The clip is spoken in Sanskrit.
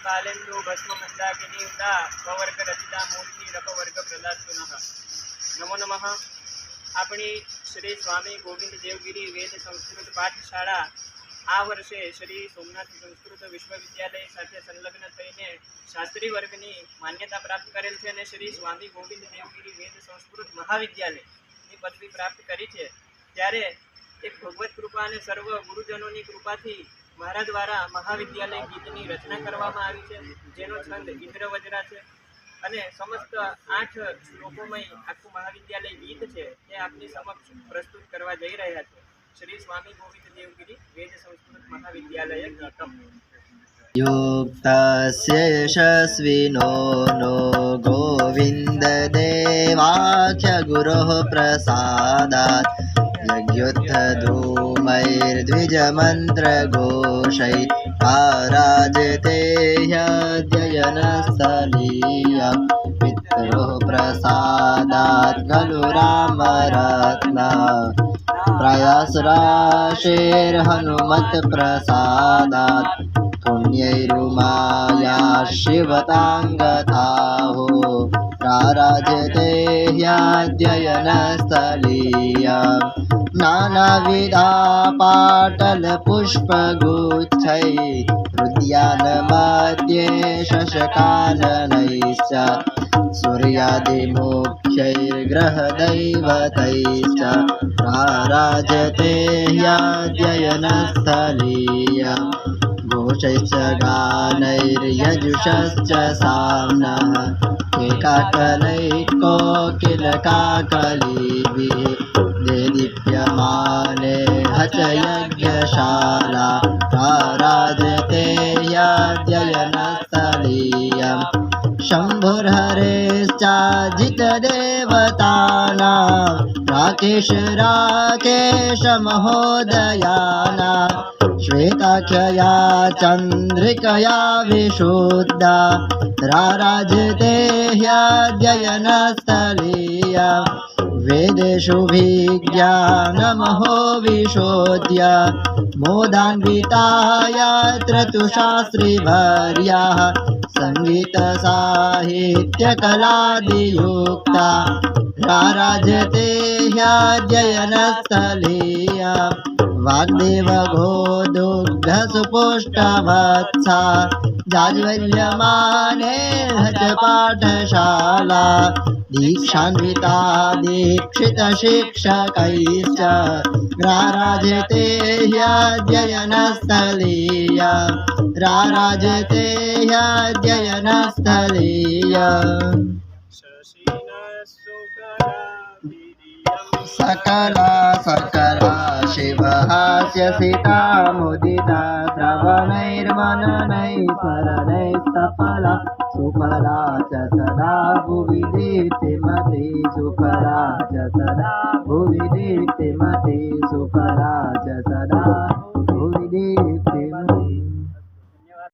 बालेन्दु भस्म मंदाकिनीयुता पवर्ग रचिता मूर्ति रपवर्ग प्रदास्तु नमः। नमो नमः। अपनी श्री स्वामी गोविंद देवगिरी वेद संस्कृत पाठशाला आ वर्षे श्री सोमनाथ संस्कृत विश्वविद्यालय साथ संलग्न थईने शास्त्री वर्गनी मान्यता प्राप्त करेल छे अने श्री स्वामी गोविंद देवगिरी वेद संस्कृत महाविद्यालय ની પદવી પ્રાપ્ત કરી છે। ત્યારે એક ભગવત કૃપા અને સર્વ ગુરુજનોની કૃપાથી મારા દ્વારા મહાવિદ્યાલય ગીતની રચના કરવામાં આવી છે, જેનો છંદ ઇન્દ્રવજ્રા છે અને સમસ્ત 8 શ્લોકોમય આખું મહાવિદ્યાલય ગીત છે તે આપની સમક્ષ પ્રસ્તુત કરવા જઈ રહ્યા છે। श्री स्वामी गोविंद देवगिरी वेद संस्कृत महाविद्यालय गीतम। युक्तस्य यशस्विनो नो गोविन्द देवाख्य गुरोः प्रसादात् यज्ञोत्थधूमैर्द्विजमन्त्रघोषै आराजते ह्यध्ययनस्थलीया पितरोः प्रसादात् खलु रामरत्ना प्रयासराशेर्हनुमत् प्रसादात् पुण्यैरुमाया शिवताङ्गताहो राराजते ह्यध्ययनस्थलीया नानाविधा पाटलपुष्पगुच्छै हृद्यानमध्ये शशकाननैश्च सूर्यादिमुख्यैर्ग्रहदैवतैश्च राराजते ह्यध्ययनस्थलीया घोषैश्च गानैर्यजुषश्च साम्नः एकाकलैकोकिलकाकलिभिः देदीप्यमाने हच यज्ञशाला राराजते ह्यध्ययनस्थलीया शम्भुर्हरेश्चाजितदेवतानां राकेश राकेश महोदयानां श्वेताख्यया चन्द्रिकया विशुद्धा राराजते ह्यध्ययनस्थलीया वेदेषु विज्ञानमहो विशोध्य मोदान्विता यत्र तु शास्त्रीवर्याः संगीतसाहित्यकलादियुक्ता राराजते ह्यध्ययनस्थलीया वाग्देवगोदुग्धसुपुष्टवत्सा जाज्वल्यमाने हच पाठशाला दीक्षान्विता दीक्षितशिक्षकैश्च राराजते ह्यध्ययनस्थलीया राराजते ह्यध्ययनस्थलीया सकला सकला शिवहास्यसिता मुदिता श्रवणैर्मननैः स्मरणैः सफला सुफला च सदा भुवि दीप्तिमती सुफला च सदा भुवि दीप्तिमती सुफला